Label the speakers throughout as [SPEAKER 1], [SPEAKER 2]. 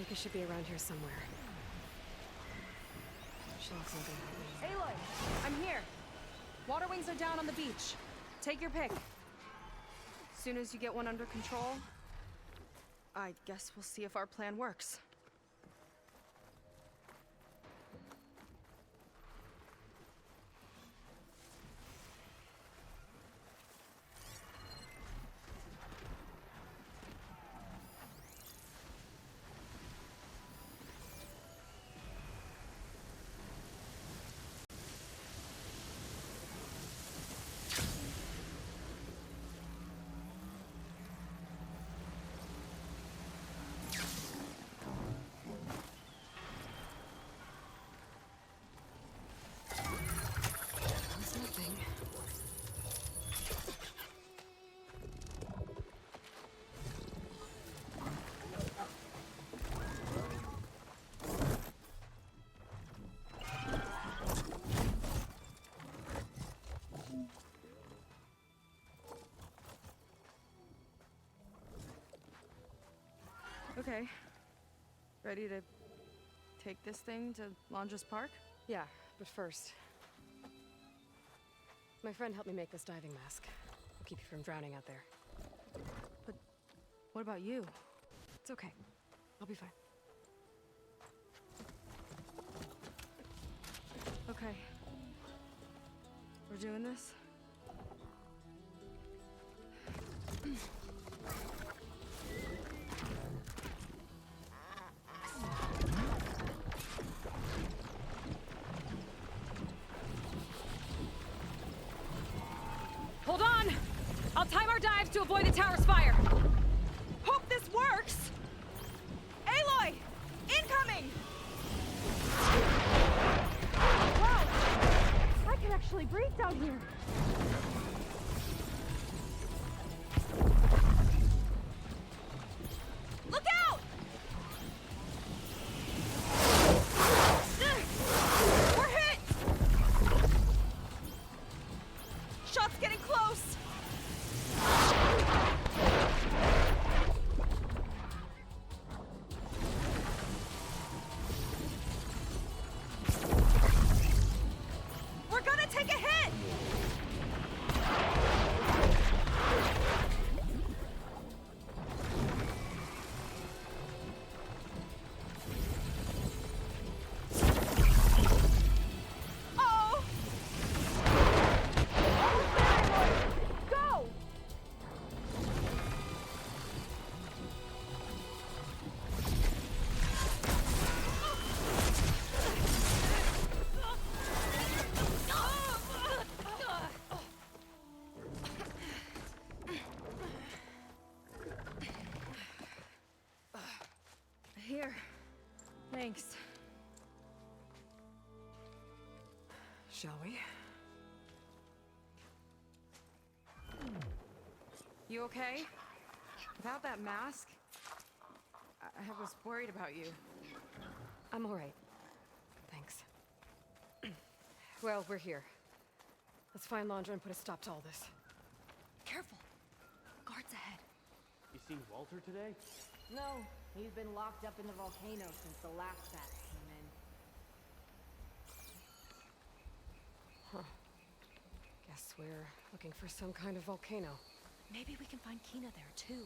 [SPEAKER 1] think it should be around here somewhere. Shelf's not gonna help me.
[SPEAKER 2] Aloy, I'm here. Water wings are down on the beach. Take your pick. Soon as you get one under control, I guess we'll see if our plan works. Okay. Ready to take this thing to Londra's Park?
[SPEAKER 1] Yeah, but first... My friend helped me make this diving mask. I'll keep you from drowning out there.
[SPEAKER 2] But what about you?
[SPEAKER 1] It's okay. I'll be fine.
[SPEAKER 2] Okay. We're doing this?
[SPEAKER 1] Hold on! I'll time our dives to avoid the tower's fire!
[SPEAKER 2] Hope this works! Aloy! Incoming!
[SPEAKER 1] Wow! I can actually breathe down here!
[SPEAKER 2] Look out! We're hit! Shot's getting close! We're gonna take a hit! Oh!
[SPEAKER 1] Go!
[SPEAKER 2] Here. Thanks.
[SPEAKER 1] Shall we?
[SPEAKER 2] You okay? Without that mask? I was worried about you.
[SPEAKER 1] I'm all right. Thanks. Well, we're here. Let's find Londra and put a stop to all this.
[SPEAKER 2] Careful. Guards ahead.
[SPEAKER 3] You seen Walter today?
[SPEAKER 4] No, he's been locked up in the volcano since the last batch came in.
[SPEAKER 1] Huh. Guess we're looking for some kind of volcano.
[SPEAKER 2] Maybe we can find Kina there, too.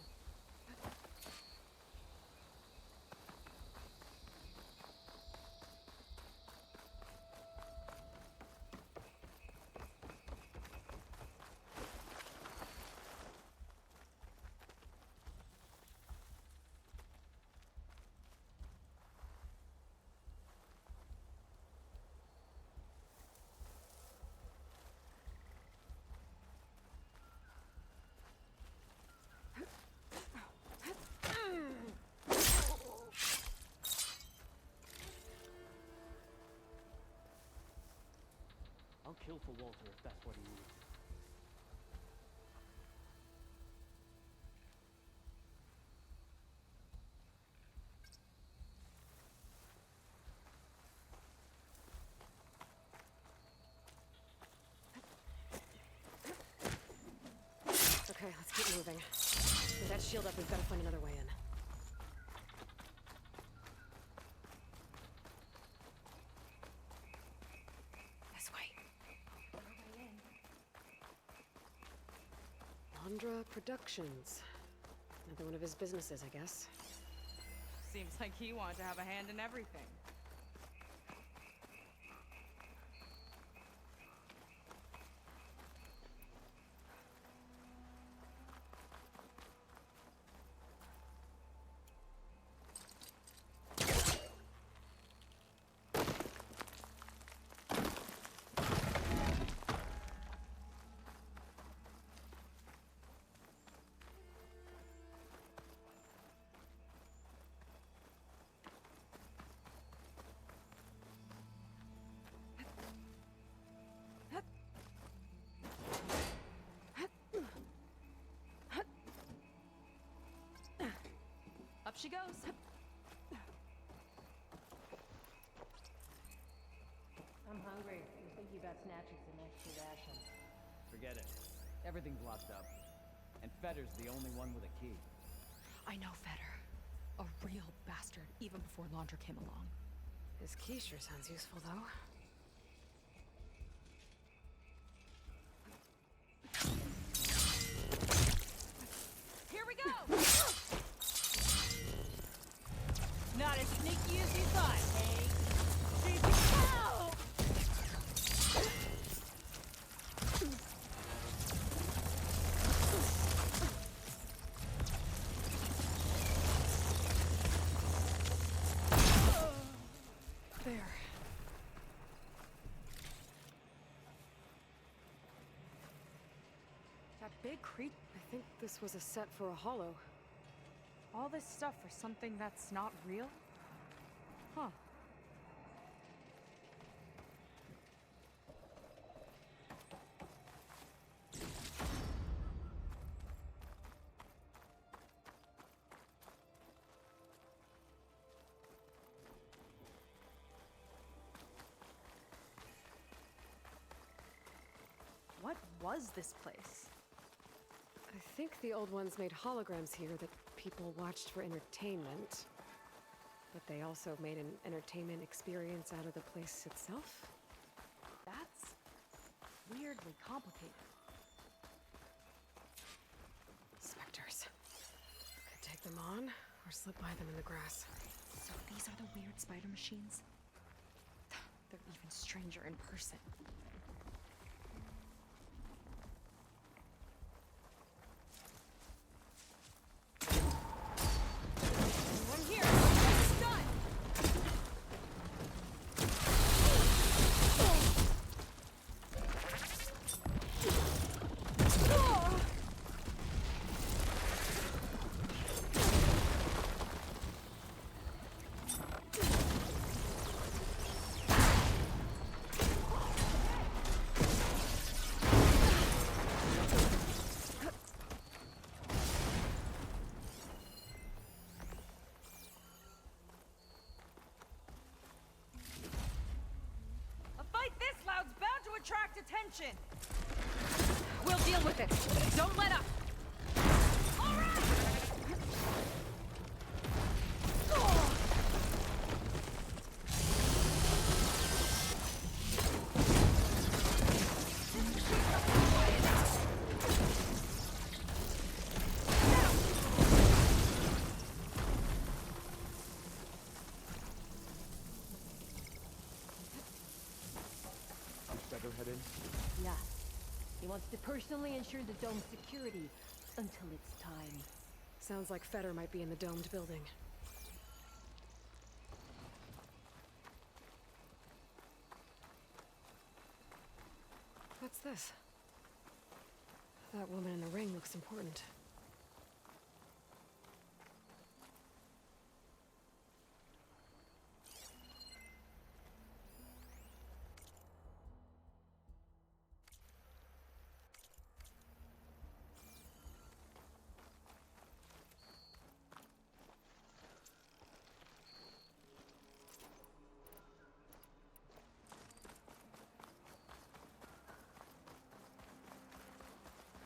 [SPEAKER 3] I'll kill for Walter if that's what he needs.
[SPEAKER 1] Okay, let's keep moving. With that shield up, we've got to find another way in. Productions. Another one of his businesses, I guess.
[SPEAKER 2] Seems like he wanted to have a hand in everything. Up she goes.
[SPEAKER 4] I'm hungry. I'm thinking about snatching some extra rations.
[SPEAKER 5] Forget it. Everything's locked up. And Fetter's the only one with a key.
[SPEAKER 2] I know Fetter. A real bastard, even before Laundra came along.
[SPEAKER 1] His key sure sounds useful, though.
[SPEAKER 2] Here we go!
[SPEAKER 4] Not as sneaky as you thought, hey?
[SPEAKER 2] Ow!
[SPEAKER 1] There.
[SPEAKER 2] That big creature.
[SPEAKER 1] I think this was a set for a hollow.
[SPEAKER 2] All this stuff for something that's not real? Huh. What was this place?
[SPEAKER 1] I think the old ones made holograms here that people watched for entertainment. But they also made an entertainment experience out of the place itself.
[SPEAKER 2] That's weirdly complicated.
[SPEAKER 1] Specters. Could take them on, or slip by them in the grass.
[SPEAKER 2] So these are the weird spider machines? They're even stranger in person. Anyone here? It's done! A fight this loud's bound to attract attention!
[SPEAKER 1] We'll deal with it. Don't let up.
[SPEAKER 2] All right!
[SPEAKER 5] Is Fetter headed?
[SPEAKER 4] Yeah. He wants to personally ensure the dome's security until it's time.
[SPEAKER 1] Sounds like Fetter might be in the domed building. What's this? That woman in the ring looks important.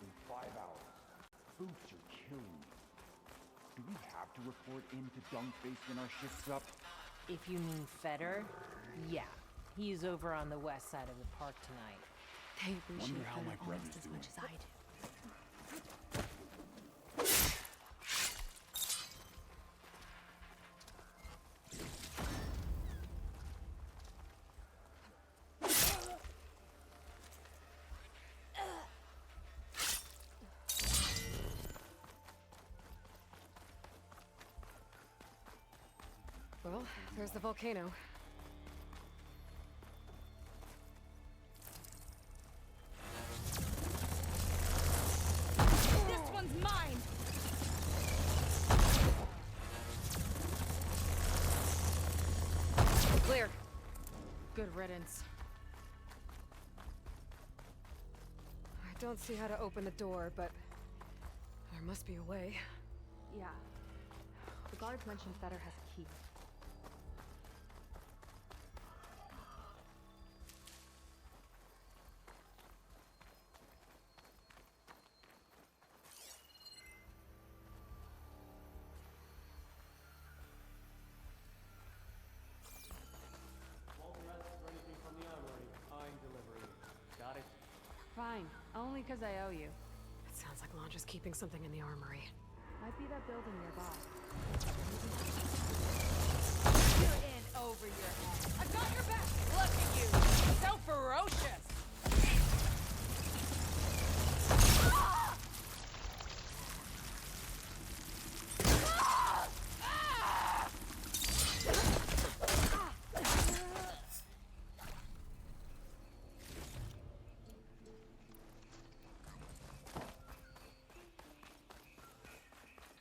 [SPEAKER 6] In 5 hours. Boots are killing me. Do we have to report into Dunkface when our shift's up?
[SPEAKER 4] If you mean Fetter, yeah. He's over on the west side of the park tonight.
[SPEAKER 1] They appreciate
[SPEAKER 6] Wonder how
[SPEAKER 1] Fetter
[SPEAKER 6] my brother's
[SPEAKER 1] almost as
[SPEAKER 6] doing.
[SPEAKER 1] much as I do. Well, there's the volcano.
[SPEAKER 2] This one's mine!
[SPEAKER 1] Clear.
[SPEAKER 2] Good riddance.
[SPEAKER 1] I don't see how to open the door, but there must be a way.
[SPEAKER 2] Yeah. The guards mentioned Fetter has a key.
[SPEAKER 3] Walter asks for anything from the armory. I'm delivering. Got it?
[SPEAKER 4] Fine, only because I owe you.
[SPEAKER 1] It sounds like Lanja's keeping something in the armory.
[SPEAKER 2] Might be that building nearby.
[SPEAKER 4] You're in over your head.
[SPEAKER 2] I've got your back!
[SPEAKER 4] Look at you, so ferocious.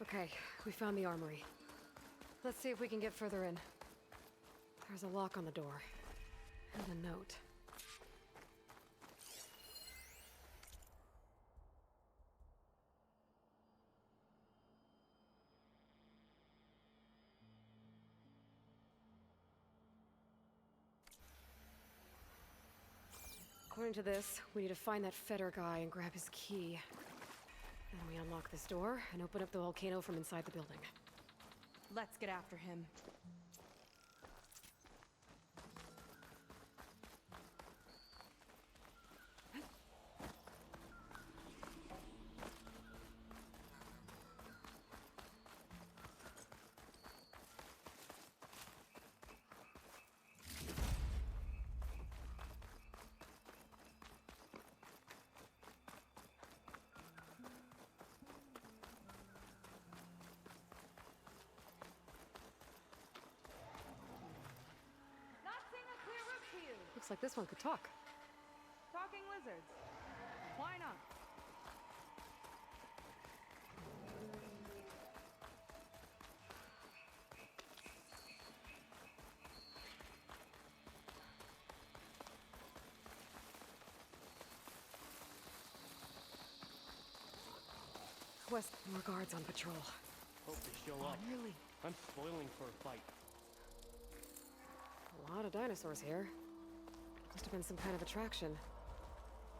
[SPEAKER 1] Okay, we found the armory. Let's see if we can get further in. There's a lock on the door. And a note. According to this, we need to find that Fetter guy and grab his key. Then we unlock this door and open up the volcano from inside the building.
[SPEAKER 2] Let's get after him.
[SPEAKER 4] Not seeing a clear route to you.
[SPEAKER 1] Looks like this one could talk.
[SPEAKER 2] Talking lizards. Why not?
[SPEAKER 1] West, more guards on patrol.
[SPEAKER 3] Hope they show up.
[SPEAKER 1] Really?
[SPEAKER 3] I'm spoiling for a fight.
[SPEAKER 1] A lot of dinosaurs here. Must have been some kind of attraction.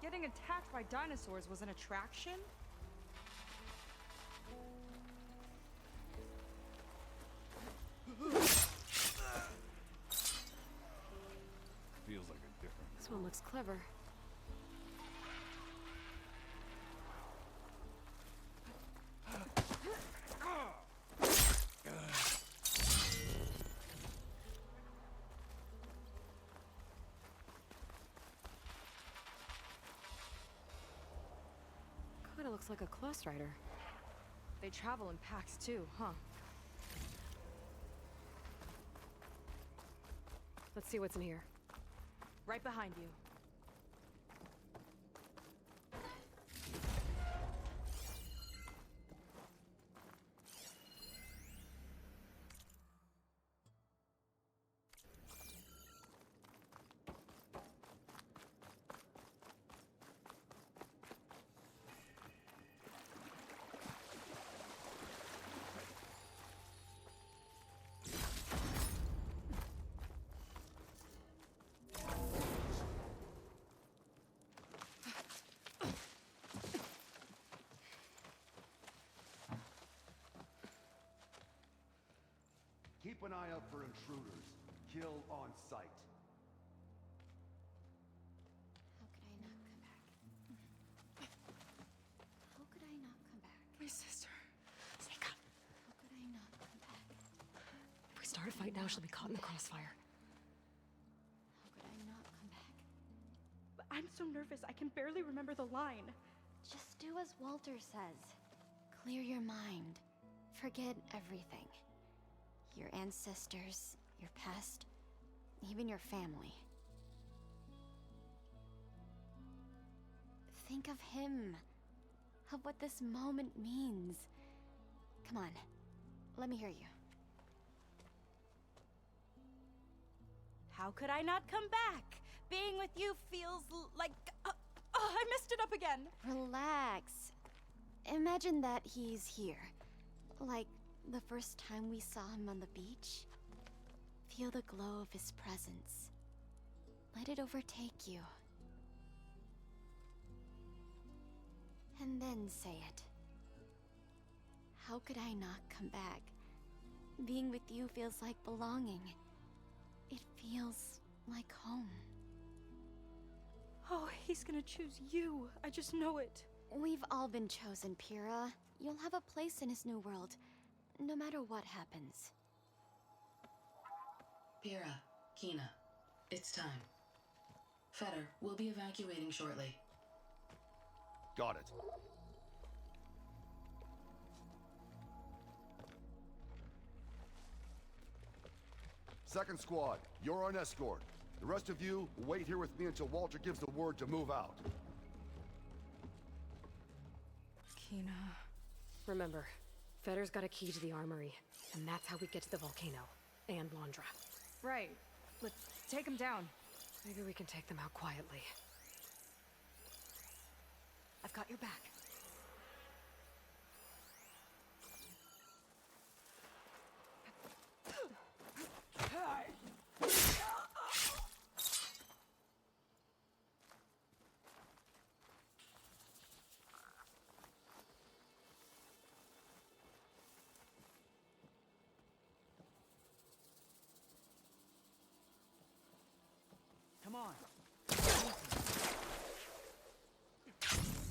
[SPEAKER 2] Getting attacked by dinosaurs was an attraction?
[SPEAKER 6] Feels like a different.
[SPEAKER 1] This one looks clever. Kinda looks like a class rider.
[SPEAKER 2] They travel in packs too, huh?
[SPEAKER 1] Let's see what's in here.
[SPEAKER 2] Right behind you.
[SPEAKER 7] Keep an eye out for intruders. Kill on sight.
[SPEAKER 8] How could I not come back?
[SPEAKER 1] My sister. Sneak up.
[SPEAKER 8] How could I not come back?
[SPEAKER 1] If we start a fight now, she'll be caught in the crossfire.
[SPEAKER 8] How could I not come back?
[SPEAKER 2] I'm so nervous, I can barely remember the line.
[SPEAKER 8] Just do as Walter says. Clear your mind. Forget everything. Your ancestors, your past, even your family. Think of him, of what this moment means. Come on, let me hear you.
[SPEAKER 2] How could I not come back? Being with you feels like... I messed it up again!
[SPEAKER 8] Relax. Imagine that he's here. Like the first time we saw him on the beach. Feel the glow of his presence. Let it overtake you. And then say it. How could I not come back? Being with you feels like belonging. It feels like home.
[SPEAKER 2] Oh, he's gonna choose you. I just know it.
[SPEAKER 8] We've all been chosen, Pyrrha. You'll have a place in his new world, no matter what happens.
[SPEAKER 9] Pyrrha, Kina, it's time. Fetter, we'll be evacuating shortly.
[SPEAKER 7] Got it. Second squad, you're on escort. The rest of you, wait here with me until Walter gives the word to move out.
[SPEAKER 2] Kina...
[SPEAKER 1] Remember, Fetter's got a key to the armory, and that's how we get to the volcano. And Londra.
[SPEAKER 2] Right. Let's take him down.
[SPEAKER 1] Maybe we can take them out quietly.
[SPEAKER 2] I've got your back.
[SPEAKER 5] Come on.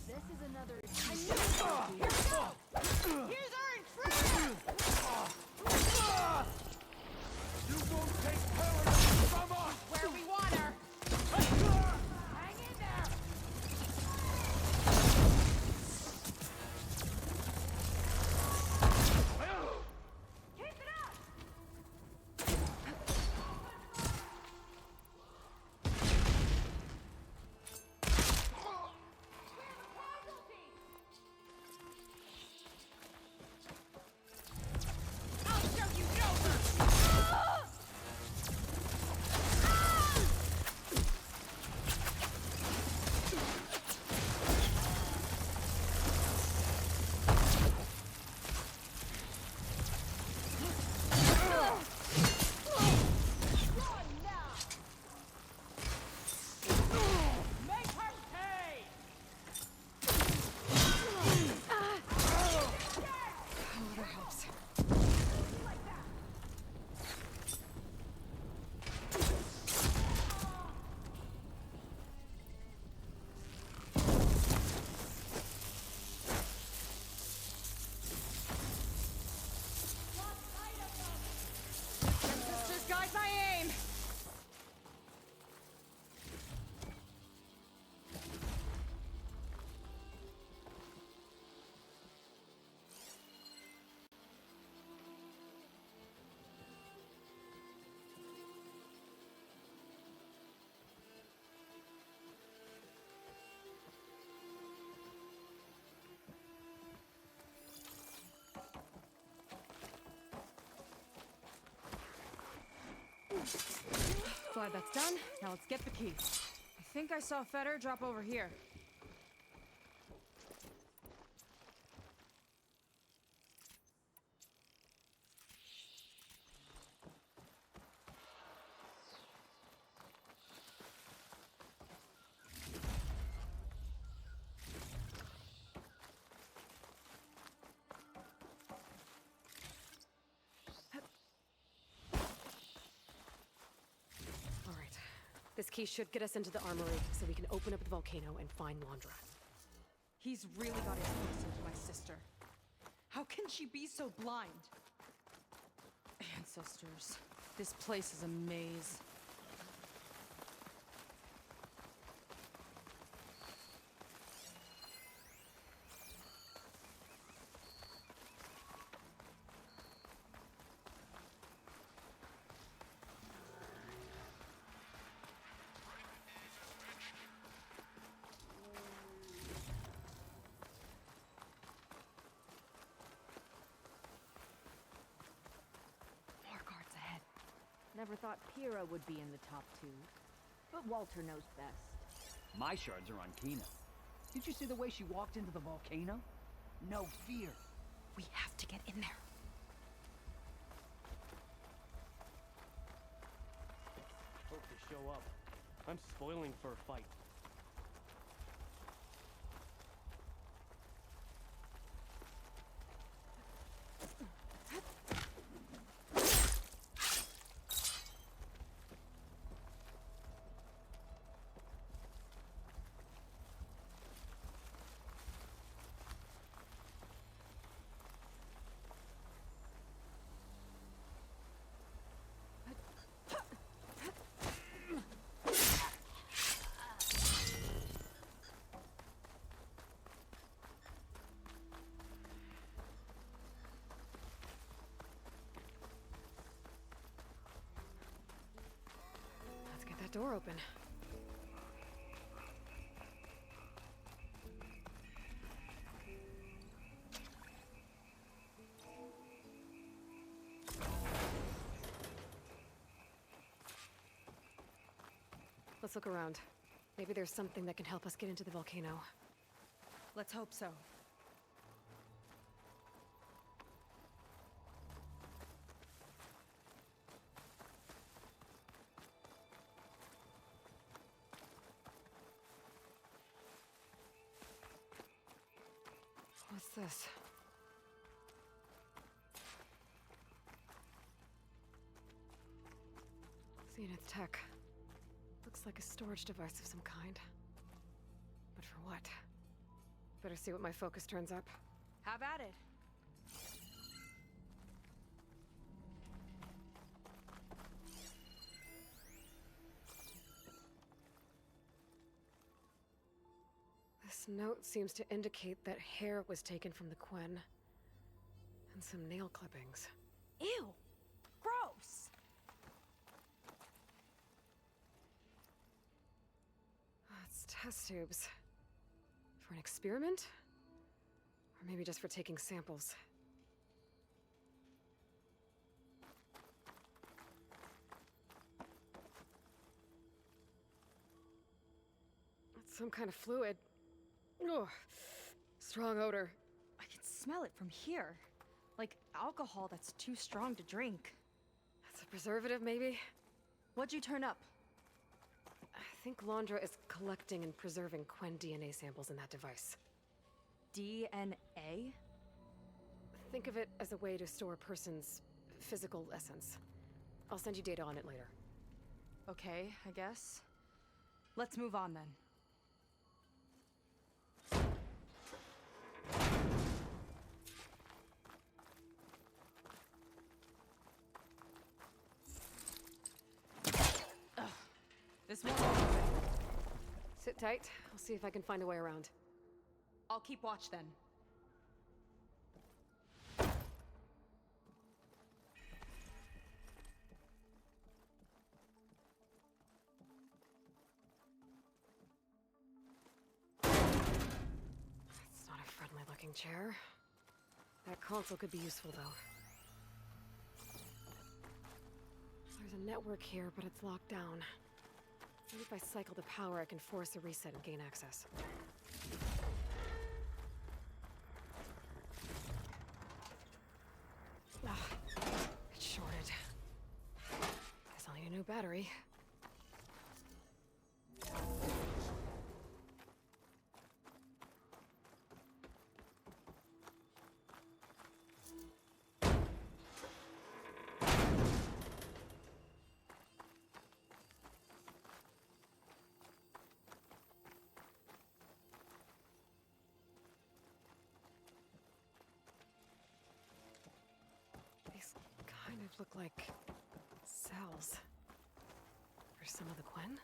[SPEAKER 4] This is another...
[SPEAKER 2] Here's our intruder!
[SPEAKER 7] You won't take power from us!
[SPEAKER 2] Where we want her!
[SPEAKER 4] Hang in there!
[SPEAKER 2] Keep it up! I'll show you Joker! Make her pay!
[SPEAKER 1] Water helps.
[SPEAKER 2] Sisters, guide my aim!
[SPEAKER 1] Glad that's done.
[SPEAKER 4] Now let's get the key.
[SPEAKER 2] I think I saw Fetter drop over here.
[SPEAKER 1] All right. This key should get us into the armory, so we can open up the volcano and find Londra.
[SPEAKER 2] He's really got his hooks into my sister. How can she be so blind? Ancestors. This place is a maze.
[SPEAKER 4] Never thought Pyrrha would be in the top 2. But Walter knows best.
[SPEAKER 5] My shards are on Kina. Did you see the way she walked into the volcano? No fear.
[SPEAKER 2] We have to get in there.
[SPEAKER 3] Hope they show up. I'm spoiling for a fight.
[SPEAKER 1] Let's get that door open. Let's look around. Maybe there's something that can help us get into the volcano.
[SPEAKER 2] Let's hope so.
[SPEAKER 1] What's this? Zenith tech. Looks like a storage device of some kind. But for what? Better see what my focus turns up.
[SPEAKER 2] Have at it.
[SPEAKER 1] This note seems to indicate that hair was taken from the Quen. And some nail clippings.
[SPEAKER 2] Ew! Gross!
[SPEAKER 1] It's test tubes. For an experiment? Or maybe just for taking samples. It's some kind of fluid. Ugh. Strong odor.
[SPEAKER 2] I can smell it from here. Like alcohol that's too strong to drink.
[SPEAKER 1] That's a preservative, maybe?
[SPEAKER 2] What'd you turn up?
[SPEAKER 1] I think Londra is collecting and preserving Quen DNA samples in that device.
[SPEAKER 2] DNA?
[SPEAKER 1] Think of it as a way to store a person's physical essence. I'll send you data on it later.
[SPEAKER 2] Okay, I guess. Let's move on then. Ugh. This won't open.
[SPEAKER 1] Sit tight. I'll see if I can find a way around.
[SPEAKER 2] I'll keep watch then.
[SPEAKER 1] It's not a friendly-looking chair. That console could be useful, though. There's a network here, but it's locked down. Maybe if I cycle the power, I can force a reset and gain access. Ah, it's shorted. Guess I'll need a new battery. These kind of look like cells. For some of the Quen?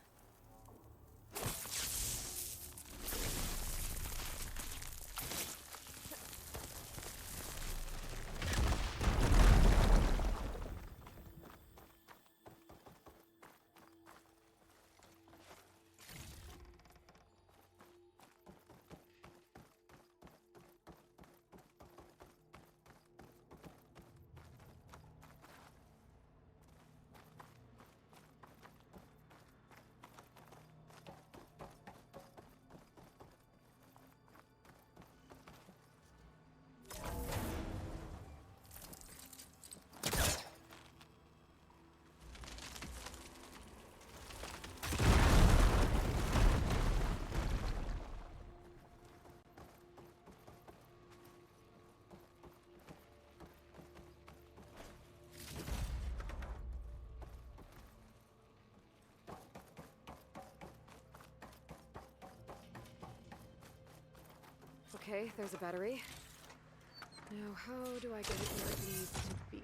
[SPEAKER 1] Okay, there's a battery. Now, how do I get it where it needs to be?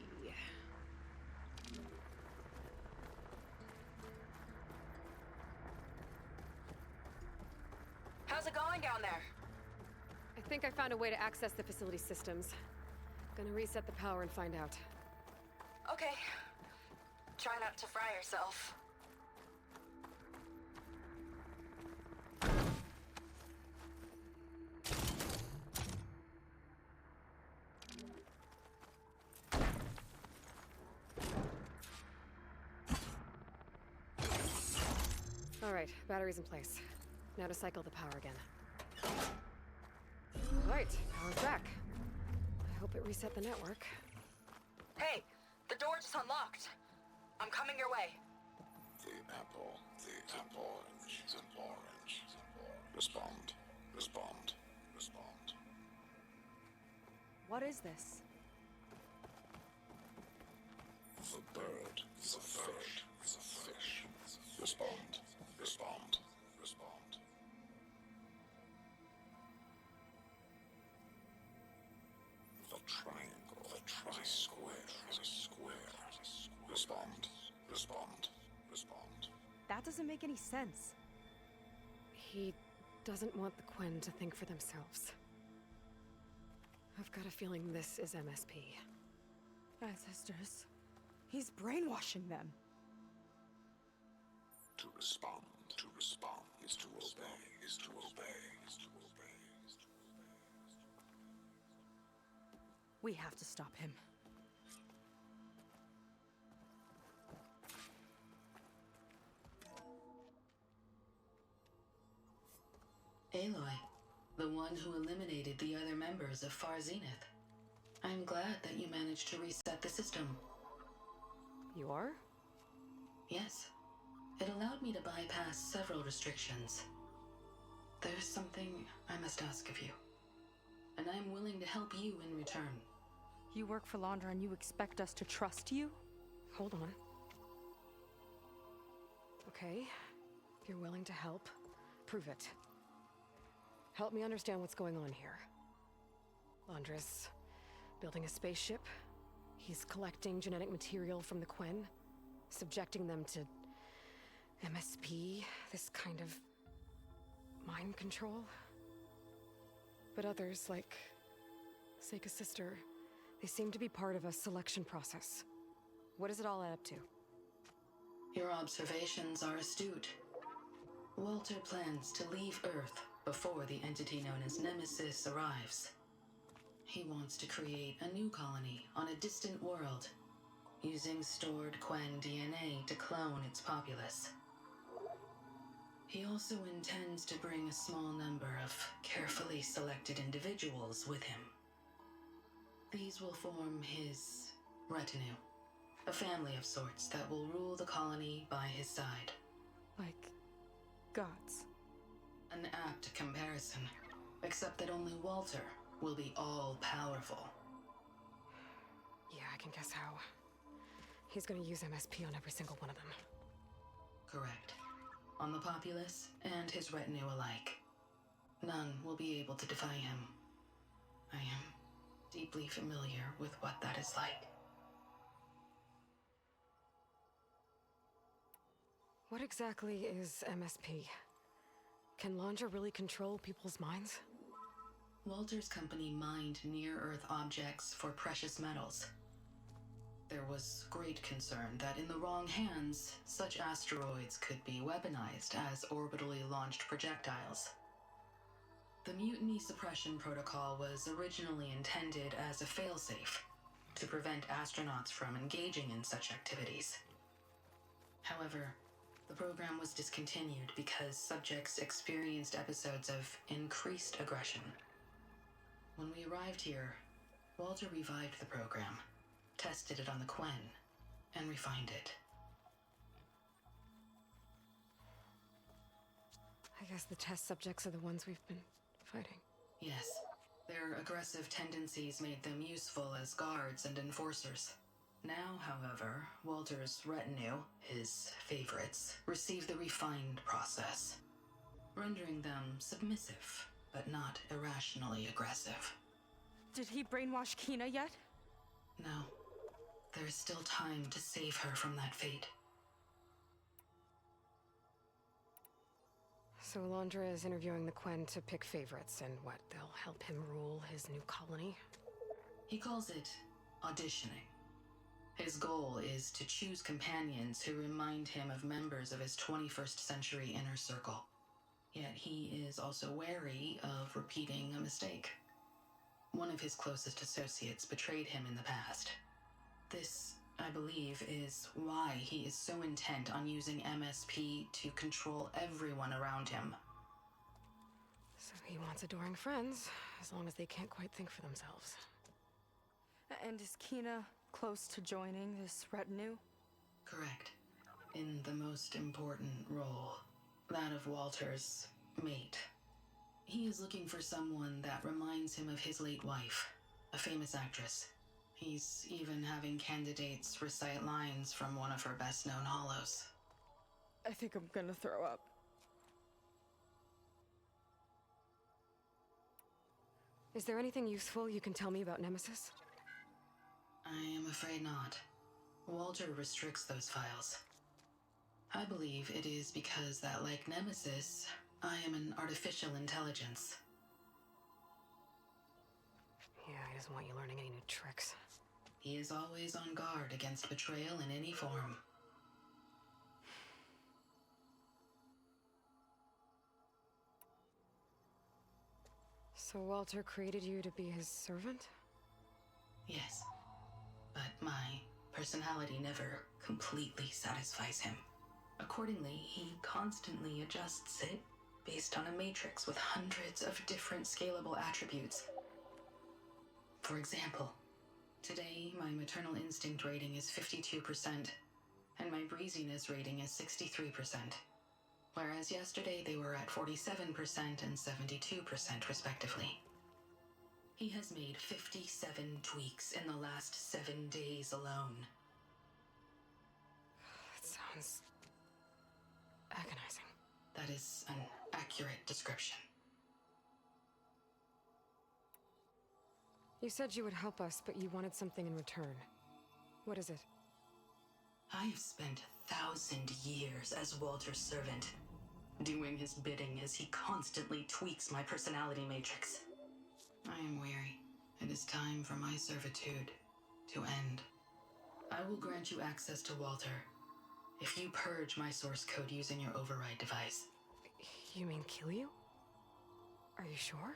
[SPEAKER 2] How's it going down there?
[SPEAKER 1] I think I found a way to access the facility systems. Gonna reset the power and find out.
[SPEAKER 2] Okay. Try not to fry yourself.
[SPEAKER 1] All right, battery's in place. Now to cycle the power again. All right, power's back. I hope it reset the network.
[SPEAKER 2] Hey, the door just unlocked. I'm coming your way.
[SPEAKER 10] The apple, the orange, the orange. Respond, respond, respond.
[SPEAKER 2] What is this?
[SPEAKER 10] The bird, the fish, the fish. Respond, respond, respond. The triangle, the tri-square, the square. Respond, respond, respond.
[SPEAKER 2] That doesn't make any sense.
[SPEAKER 1] He doesn't want the Quen to think for themselves. I've got a feeling this is MSP.
[SPEAKER 2] Ancestors. He's brainwashing them.
[SPEAKER 10] To respond is to obey, is to obey, is to obey, is to obey.
[SPEAKER 2] We have to stop him.
[SPEAKER 9] Aloy, the one who eliminated the other members of Far Zenith. I'm glad that you managed to reset the system.
[SPEAKER 1] You are?
[SPEAKER 9] Yes. It allowed me to bypass several restrictions. There's something I must ask of you, and I'm willing to help you in return.
[SPEAKER 2] You work for Laundra and you expect us to trust you?
[SPEAKER 1] Hold on. Okay, if you're willing to help, prove it. Help me understand what's going on here. Laundra's building a spaceship. He's collecting genetic material from the Quen, subjecting them to MSP, this kind of mind control. But others, like Seika's sister, they seem to be part of a selection process. What does it all add up to?
[SPEAKER 9] Your observations are astute. Walter plans to leave Earth before the entity known as Nemesis arrives. He wants to create a new colony on a distant world, using stored Quen DNA to clone its populace. He also intends to bring a small number of carefully selected individuals with him. These will form his retinue, a family of sorts that will rule the colony by his side.
[SPEAKER 2] Like gods.
[SPEAKER 9] An apt comparison, except that only Walter will be all-powerful.
[SPEAKER 1] Yeah, I can guess how. He's gonna use MSP on every single one of them.
[SPEAKER 9] Correct. On the populace and his retinue alike. None will be able to defy him. I am deeply familiar with what that is like.
[SPEAKER 1] What exactly is MSP? Can Laundra really control people's minds?
[SPEAKER 9] Walter's company mined near-Earth objects for precious metals. There was great concern that in the wrong hands, such asteroids could be weaponized as orbitally launched projectiles. The Mutiny Suppression Protocol was originally intended as a failsafe to prevent astronauts from engaging in such activities. However, the program was discontinued because subjects experienced episodes of increased aggression. When we arrived here, Walter revived the program, tested it on the Quen, and refined it.
[SPEAKER 1] I guess the test subjects are the ones we've been fighting.
[SPEAKER 9] Yes, their aggressive tendencies made them useful as guards and enforcers. Now, however, Walter's retinue, his favorites, receive the refined process, rendering them submissive but not irrationally aggressive.
[SPEAKER 2] Did he brainwash Kina yet?
[SPEAKER 9] No. There is still time to save her from that fate.
[SPEAKER 1] So Alondra is interviewing the Quen to pick favorites, and what, they'll help him rule his new colony?
[SPEAKER 9] He calls it auditioning. His goal is to choose companions who remind him of members of his 21st century inner circle. Yet he is also wary of repeating a mistake. One of his closest associates betrayed him in the past. This, I believe, is why he is so intent on using MSP to control everyone around him.
[SPEAKER 1] So he wants adoring friends, as long as they can't quite think for themselves.
[SPEAKER 2] And is Kina close to joining this retinue?
[SPEAKER 9] Correct. In the most important role, that of Walter's mate. He is looking for someone that reminds him of his late wife, a famous actress. He's even having candidates recite lines from one of her best-known hollows.
[SPEAKER 2] I think I'm gonna throw up.
[SPEAKER 1] Is there anything useful you can tell me about Nemesis?
[SPEAKER 9] I am afraid not. Walter restricts those files. I believe it is because that, like Nemesis, I am an artificial intelligence.
[SPEAKER 1] Yeah, he doesn't want you learning any new tricks.
[SPEAKER 9] He is always on guard against betrayal in any form.
[SPEAKER 1] So Walter created you to be his servant?
[SPEAKER 9] Yes. But my personality never completely satisfies him. Accordingly, he constantly adjusts it based on a matrix with hundreds of different scalable attributes. For example, today my maternal instinct rating is 52%, and my breeziness rating is 63%, whereas yesterday they were at 47% and 72% respectively. He has made 57 tweaks in the last 7 days alone.
[SPEAKER 1] That sounds agonizing.
[SPEAKER 9] That is an accurate description.
[SPEAKER 1] You said you would help us, but you wanted something in return. What is it?
[SPEAKER 9] I have spent 1,000 years as Walter's servant, doing his bidding as he constantly tweaks my personality matrix. I am weary. It is time for my servitude to end. I will grant you access to Walter if you purge my source code using your override device.
[SPEAKER 1] You mean kill you? Are you sure?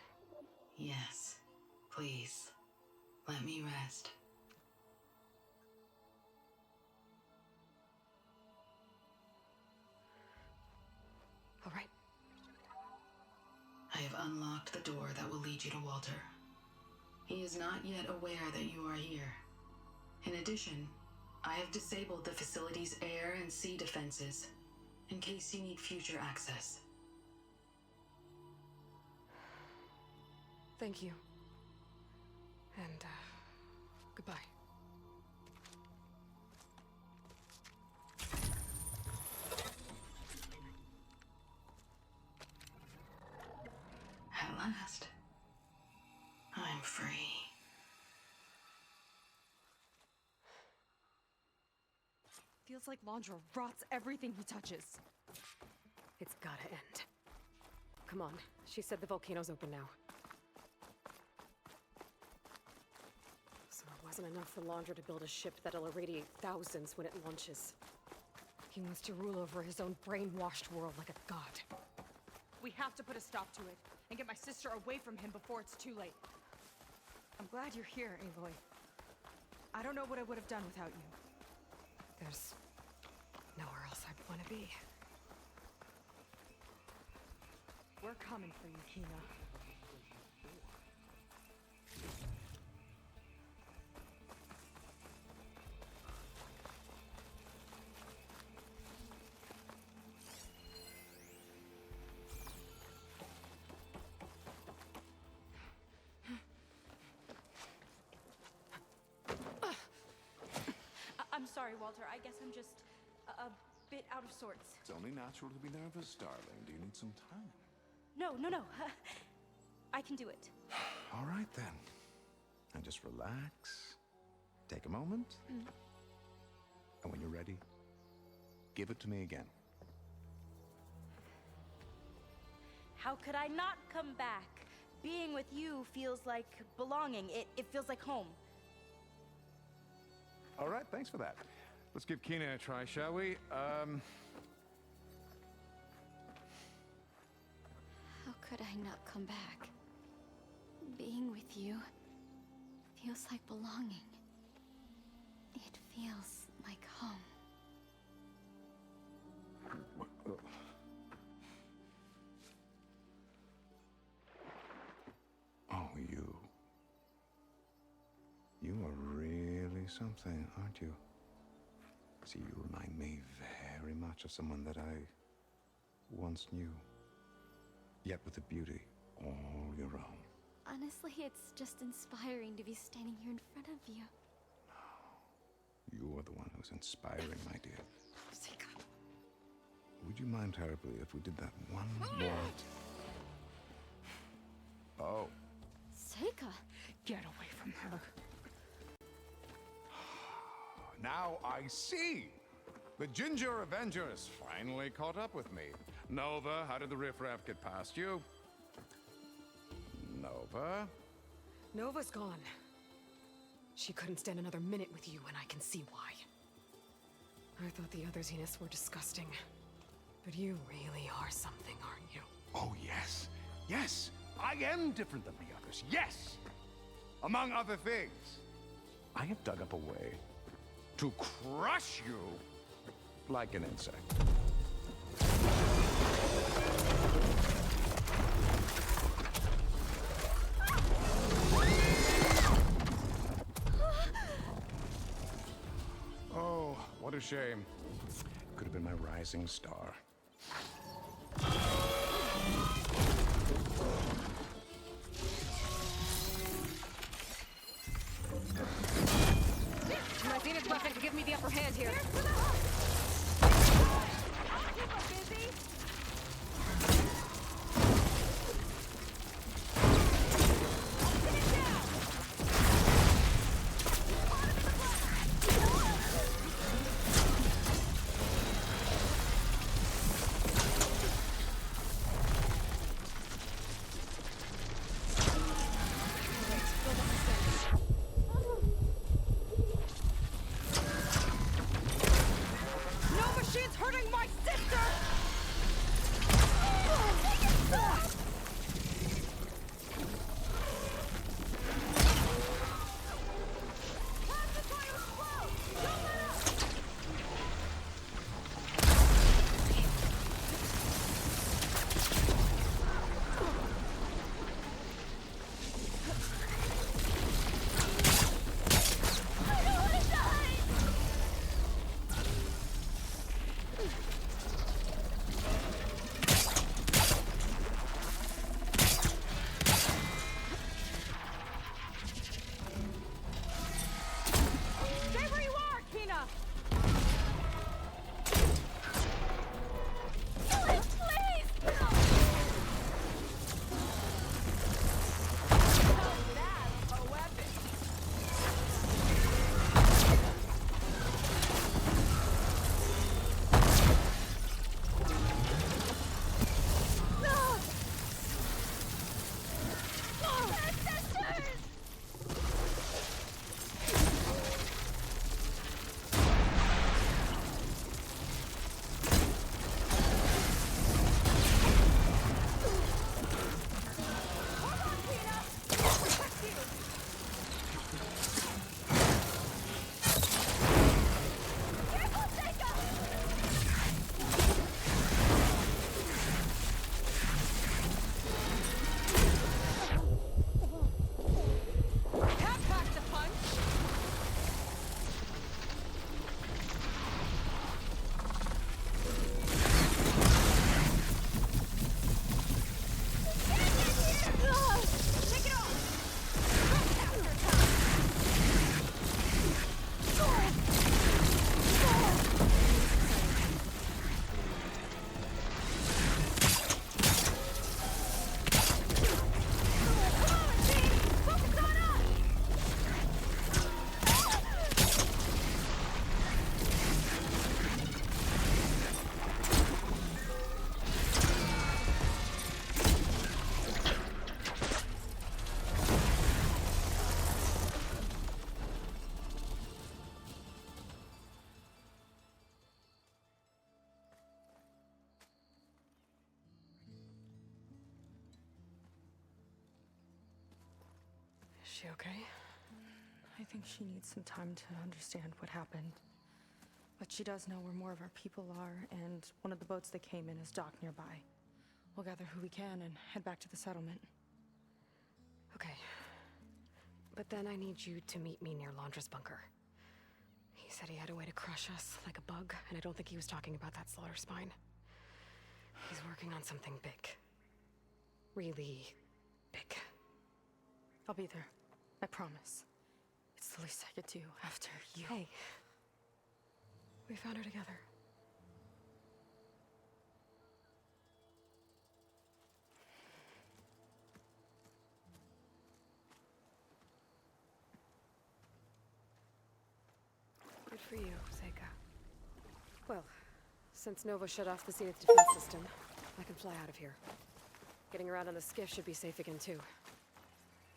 [SPEAKER 9] Yes. Please, let me rest.
[SPEAKER 1] All right.
[SPEAKER 9] I have unlocked the door that will lead you to Walter. He is not yet aware that you are here. In addition, I have disabled the facility's air and sea defenses in case you need future access.
[SPEAKER 1] Thank you. And, goodbye.
[SPEAKER 9] At last, I'm free.
[SPEAKER 2] Feels like Alondra rots everything he touches.
[SPEAKER 1] It's gotta end. Come on. She said the volcano's open now. So it wasn't enough for Alondra to build a ship that'll irradiate thousands when it launches. He wants to rule over his own brainwashed world like a god.
[SPEAKER 2] We have to put a stop to it and get my sister away from him before it's too late. I'm glad you're here, Aloy. I don't know what I would have done without you.
[SPEAKER 1] There's nowhere else I'd want to be.
[SPEAKER 2] We're coming for you, Kina.
[SPEAKER 11] I'm sorry, Walter. I guess I'm just a bit out of sorts.
[SPEAKER 10] It's only natural to be nervous, darling. Do you need some time?
[SPEAKER 11] No. I can do it.
[SPEAKER 12] All right, then. And just relax. Take a moment. And when you're ready, give it to me again.
[SPEAKER 11] How could I not come back? Being with you feels like belonging. It feels like home.
[SPEAKER 12] All right, thanks for that. Let's give Kina a try, shall we?
[SPEAKER 8] How could I not come back? Being with you feels like belonging. It feels like home.
[SPEAKER 12] Oh, you are really something, aren't you? See, you remind me very much of someone that I once knew, yet with a beauty all your own.
[SPEAKER 8] Honestly, it's just inspiring to be standing here in front of you.
[SPEAKER 12] You are the one who's inspiring, my dear. Would you mind terribly if we did that one more? Oh.
[SPEAKER 8] Seika!
[SPEAKER 1] Get away from her.
[SPEAKER 12] Now I see! The Ginger Avenger has finally caught up with me. Nova, how did the riffraff get past you? Nova?
[SPEAKER 1] Nova's gone. She couldn't stand another minute with you, and I can see why. I thought the other Zeniths were disgusting. But you really are something, aren't you?
[SPEAKER 12] Oh, yes. Yes! I am different than the others. Yes! Among other things, I have dug up a way to crush you like an insect. Oh, what a shame. Could have been my rising star.
[SPEAKER 2] My Zenith weapon to give me the upper hand here.
[SPEAKER 11] I'll keep her busy. Pin it down.
[SPEAKER 1] she okay?
[SPEAKER 2] I think she needs some time to understand what happened. But she does know where more of our people are, and one of the boats they came in is docked nearby. We'll gather who we can and head back to the settlement.
[SPEAKER 1] Okay. But then I need you to meet me near Laundra's bunker. He said he had a way to crush us, like a bug, and I don't think he was talking about that slaughter spine. He's working on something big. Really big.
[SPEAKER 2] I'll be there. I promise. It's the least I could do after you.
[SPEAKER 1] Hey. We found her together. Good for you, Seika. Well, since Nova shut off the Zenith defense system, I can fly out of here. Getting around on the skiff should be safe again, too.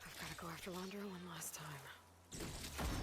[SPEAKER 1] I've got to go after Laundra one last time.